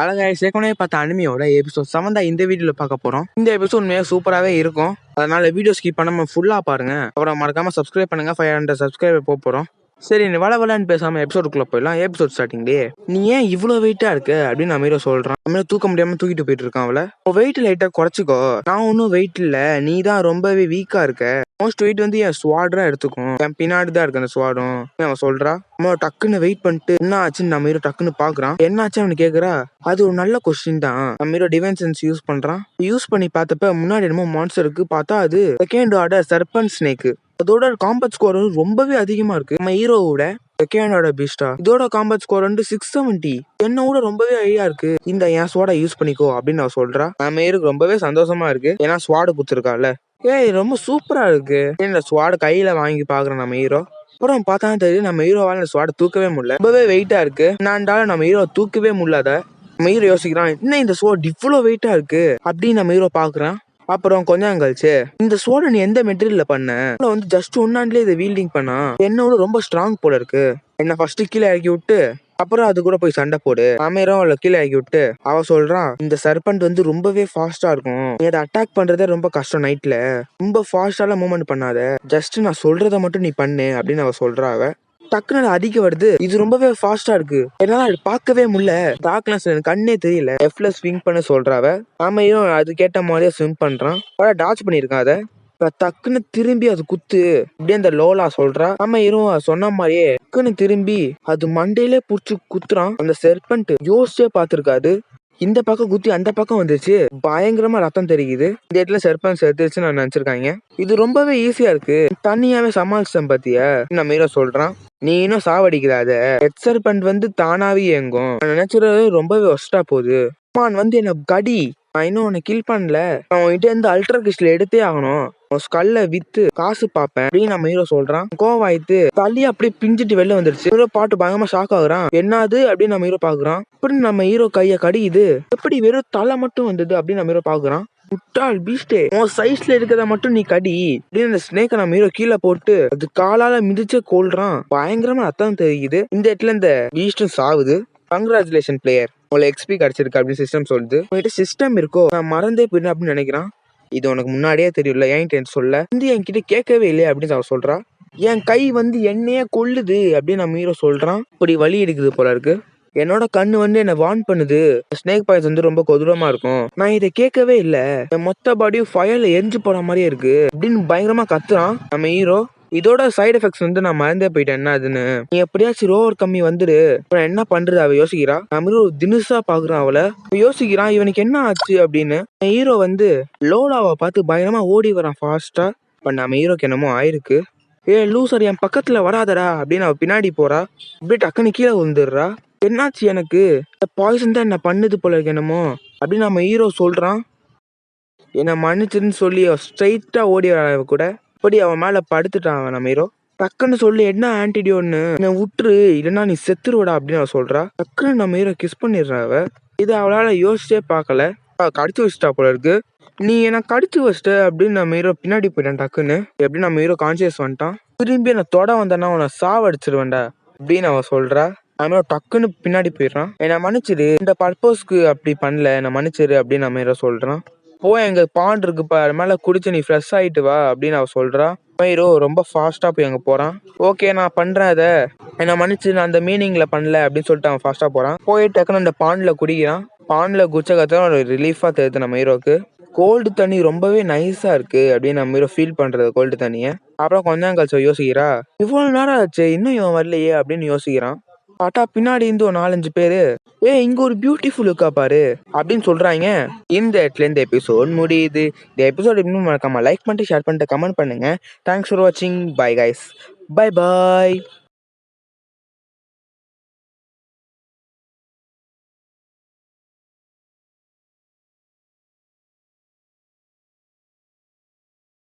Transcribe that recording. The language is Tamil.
அழகா ஏற்கனவே பார்த்த அனிமியோட எபிசோட் 7 தான் இந்த வீடியோல பார்க்க போறோம். இந்த எபிசோட் உண்மையாக சூப்பராகவே இருக்கும். அதனால வீடியோ ஸ்கிப் பண்ணாம ஃபுல்லா பாருங்க. அப்புறம் மறக்காம சப்ஸ்கிரைப் பண்ணுங்க. 500 சப்ஸ்கிரைபர் போறோம். சரி, நீ வளன்னு பேசாம எபிசோடுக்குள்ள போயிடலாம். எபிசோட் ஸ்டார்டிங்லேயே நீ ஏன் இவ்வளவு வெயிட்டா இருக்க அப்படின்னு நம்ம ஹீரோ சொல்றான். நம்ம தூக்க முடியாம தூக்கிட்டு போயிட்டு இருக்கான். அவளை வெயிட் லைட்டா குறைச்சிக்கோ. நான் ஒன்னும் வெயிட் இல்ல, நீ தான் ரொம்பவே வீக்கா இருக்க. மோஸ்ட் வெயிட் வந்து என் ஸ்வாடா எடுத்துக்கும். என் பின்னாடி தான் இருக்கு அந்த ஸ்வாடும் அவன் சொல்றா. நம்ம டக்குன்னு வெயிட் பண்ணிட்டு என்ன ஆச்சுன்னு நம்ம ஹீரோ டக்குன்னு பாக்குறான். என்ன ஆச்சு அவனு கேக்குறா. அது ஒரு நல்ல கொஸ்டின் தான். நம்ம ஹீரோ டிவைன் சென்ஸ் யூஸ் பண்றான். யூஸ் பண்ணி பார்த்தப்ப முன்னாடி என்னமோ மான்ஸ்டருக்கு பார்த்தா அது செகண்ட் ஆர்டர் சர்பன் ஸ்னேக். அதோட காம்பேட் ஸ்கோர் ரொம்பவே அதிகமா இருக்கு. நம்ம ஹீரோவோட செகண்டோட பீஸ்டா. இதோட காம்பேட் ஸ்கோர் வந்து 670. என்னோட ரொம்பவே ஹையா இருக்கு. இந்த என் ஸ்வாட யூஸ் பண்ணிக்கோ அப்படின்னு நான் சொல்றா. நம்ம ஹீரோக்கு ரொம்பவே சந்தோஷமா இருக்கு. ஏன்னா ஸ்வாடு குத்துருக்கால. ஏய், ரொம்ப சூப்பரா இருக்கு. இந்த ஸ்வாட கையில வாங்கி பாக்குறோம் நம்ம ஹீரோ. அப்புறம் பார்த்தா தெரியும் நம்ம ஹீரோவால இந்த ஸ்வாட தூக்கவே முடியல. ரொம்பவே வெயிட்டா இருக்கு. நான்டால நம்ம ஹீரோ தூக்கவே முடியாத. நம்ம ஹீரோ யோசிக்கிறான், என்ன இந்த ஸ்வாட் இவ்வளவு வெயிட்டா இருக்கு அப்படின்னு நம்ம ஹீரோ பாக்குறான். அப்புறம் கொஞ்சம் கழிச்சு இந்த ஸ்வாட நீ எந்த மெட்டீரியல்ல பண்ண? வந்து ஜஸ்ட் ஒன்னாண்ட்லயே இதை வீல்டிங் பண்ணா என்னோட ரொம்ப ஸ்ட்ராங் போல இருக்கு. என்ன ஃபர்ஸ்ட் கீழே இறக்கி விட்டு அப்புறம் அது கூட போய் சண்டை போடு. அமீரும் அவளை கீழே இறக்கி விட்டு அவ சொல்றான், இந்த சர்பண்ட் வந்து ரொம்பவே ஃபாஸ்டா இருக்கும். நீ அதை அட்டாக் பண்றதே ரொம்ப கஷ்டம். நைட்ல ரொம்ப ஃபாஸ்டால மூவ்மெண்ட் பண்ணாத, ஜஸ்ட் நான் சொல்றதை மட்டும் நீ பண்ணு அப்படின்னு அவ சொல்றா. அவ டக்குன்னு அடிக்க வருது. இது ரொம்பவே ஃபாஸ்டா இருக்கு. என்னால அது பார்க்கவே முடியல. டார்க்னஸ் எனக்கு கண்ணே தெரியல. எஃப்ல ஸ்விங் பண்ண சொல்றாவ. ஆமையும் அது கேட்ட மாதிரியே ஸ்விம் பண்றான். டாச் பண்ணிருக்கான். அதை டக்குன்னு திரும்பி அது குத்து அப்படியே அந்த லோலா சொல்றா. ஆமா இரும் சொன்ன மாதிரியே டக்குன்னு திரும்பி அது மண்டையிலே புடிச்சு குத்துறான். அந்த செர்பன்ட் யோசிச்சே பாத்துருக்காது. இந்த பக்கம் குத்தி அந்த பக்கம் வந்துச்சு. பயங்கரமா ரத்தம் தெரியுது. இந்த இடத்துல செர்பன்ட் செத்துருச்சு நான் நினைச்சிருக்காங்க. இது ரொம்பவே ஈஸியா இருக்கு, தனியாவே சமாளிச்சேன் பாத்தியா நம்ம ஹீரோ சொல்றான். நீ இன்னும் சாவடிக்கிறாத. ரெட் செர்பன்ட் வந்து தானாவே இயங்கும். நினைச்சுறது ரொம்பவே ஒஸ்டா போகுது. வந்து என்ன கடி, நான் இன்னும் உன்னை கில் பண்ணல. அவன்கிட்ட இருந்து அல்ட்ரா கிறிஸ்டல் எடுத்தே ஆகணும். ஸ்கல்ல வித்து காசு பாப்பேன் அப்படின்னு நம்ம ஹீரோ சொல்றான். கோவாயிட்டு தள்ளி அப்படியே பிஞ்சிட்டு வெளில வந்துருச்சு. ஹீரோ பாட்டு பயங்கரமா ஷாக் ஆகுறான். என்னது அப்படின்னு நம்ம ஹீரோ பாக்குறான். இப்படி நம்ம ஹீரோ கைய கடிக்குது. எப்படி வெறும் தலை மட்டும் வந்தது அப்படின்னு நம்ம ஹீரோ பாக்குறான். முட்டாள் பீஸ்டே, உன் சைஸ்ல இருக்கிறத மட்டும் நீ கடி அப்படின்னு அந்த ஸ்னேக்கை நம்ம ஹீரோ கீழே போட்டு அது காலால மிதிச்சே கொள்றான். பயங்கரமா ரத்தம் தெரியுது. இந்த இடத்துல இந்த பீஸ்டும் சாவுது. கங்க்ராச்சுலேஷன் பிளேயர், உங்களுக்கு எக்ஸ்பி கிடைச்சிருக்கு அப்படின்னு சிஸ்டம் சொல்லுது. உங்ககிட்ட சிஸ்டம் இருக்கோ, நான் மறந்தே போயிட்டேன் அப்படின்னு நினைக்கிறான். இது உனக்கு முன்னாடியே தெரியல, ஏன் சொல்ல வந்து என்கிட்ட கேட்கவே இல்லையா அப்படின்னு அவ சொல்றா. என் கை வந்து என்னையே கொல்லுது அப்படின்னு நம்ம ஹீரோ சொல்றான். இப்படி வலி எடுக்குது போல இருக்கு. என்னோட கண்ணு வந்து என்ன வார்ன் பண்ணுது. ஸ்னேக் பாய்ஸ் வந்து ரொம்ப கொடூரமா இருக்கும். நான் இதை கேட்கவே இல்லை. என் மொத்த பாடியும் ஃபயர்ல எரிஞ்சு போற மாதிரியே இருக்கு அப்படின்னு பயங்கரமா கத்துறான் நம்ம ஹீரோ. இதோட சைடு எஃபெக்ட்ஸ் வந்து நான் மறந்தே போயிட்டேன் என்ன அதுன்னு. நீ எப்படியாச்சும் ரோவர் கம்மி வந்துரு. அப்புறம் என்ன பண்றது அவ யோசிக்கிறா. நம்ம ஹீரோ தினுசா பாக்குறான். அவளை யோசிக்கிறான், இவனுக்கு என்ன ஆச்சு அப்படின்னு. ஹீரோ வந்து லோலாவை பார்த்து பயங்கரமா ஓடி வரான் ஃபாஸ்டா. இப்ப நம்ம ஹீரோக்கு என்னமோ ஆயிருக்கு. ஏ லூசர், என் பக்கத்துல வராதடா அப்படின்னு அவ பின்னாடி போறா. இப்படி டக்குன்னு கீழே விழுந்துடுறா. என்னாச்சு, எனக்கு இந்த பாய்சன் தான் என்ன பண்ணுது போல இருக்கு என்னமோ அப்படின்னு நம்ம ஹீரோ சொல்றான். என்ன மன்னிச்சுன்னு சொல்லி ஸ்ட்ரைட்டா ஓடி வர கூட இப்படி அவன் மேல படுத்துட்டான் நம்ம ஹீரோ. டக்குன்னு சொல்லி என்ன ஆன்டிடியோன்னு என்ன விட்டுரு, இல்லைன்னா நீ செத்துருவடா அப்படின்னு அவ சொல்றா. டக்குன்னு நம்ம ஹீரோ கிஸ் பண்ணிடுறா. அவ இதை அவளால யோசிச்சே பார்க்கல. கடிச்சு வச்சுட்டா போல இருக்கு. நீ என்ன கடிச்சு வச்சிட்ட அப்படின்னு நம்ம ஹீரோ பின்னாடி போயிட்டான். டக்குன்னு எப்படி நம்ம ஹீரோ கான்சியஸ் வந்துட்டான். திரும்பி என்ன தொட வந்தேன்னா உன்னை சாவடிச்சிருவேன்டா அப்படின்னு அவ சொல்றா. நம்ம டக்குன்னு பின்னாடி போயிடுறான். என்ன மன்னிச்சிரு, இந்த பர்பஸ்க்கு அப்படி பண்ணல, என்ன மன்னிச்சிரு அப்படின்னு நம்ம ஹீரோ சொல்றான். போய் எங்க பாண்ட் இருக்குப்பா, அது மேல குடிச்சு நீ ஃப்ரெஷ் ஆயிட்டு வா அப்படின்னு அவ சொல்றா. ஹீரோ ரொம்ப ஃபாஸ்டா போய் அங்க போறான். ஓகே நான் பண்றேன், அதை என்ன மன்னிச்சு, நான் அந்த மீனிங்ல பண்ணல அப்படின்னு சொல்லிட்டு அவன் ஃபாஸ்டா போறான். போய் டக்குன்னு அந்த பாண்ட்ல குடிக்கிறான். பாண்ட்ல குச்ச கத்த ஒரு ரிலீஃபா தெரியுது நம்ம ஹீரோக்கு. கோல்டு தண்ணி ரொம்பவே நைஸா இருக்கு அப்படின்னு நம்ம ஹீரோ ஃபீல் பண்றது கோல்டு தண்ணிய. அப்புறம் கொஞ்சம் கழிச்சு யோசிக்கிறா, இவ்வளவு நேரம் ஆச்சு இன்னும் இவன் வரலையே அப்படின்னு யோசிக்கிறான். பாட்டா பின்னாடி இருந்து ஒரு 4-5 பேரு இங்க ஒரு பியூட்டிஃபுல் இருக்கா பாரு அப்படின்னு சொல்றாங்க. இந்த இடத்துல இந்த எபிசோட் முடியுது. இந்த எபிசோட் இன்னும் மறக்காம லைக் பண்ணிட்டு ஷேர் பண்ணிட்டு கமெண்ட் பண்ணுங்க. தேங்க்ஸ் ஃபார் வாட்சிங். Bye guys, bye bye.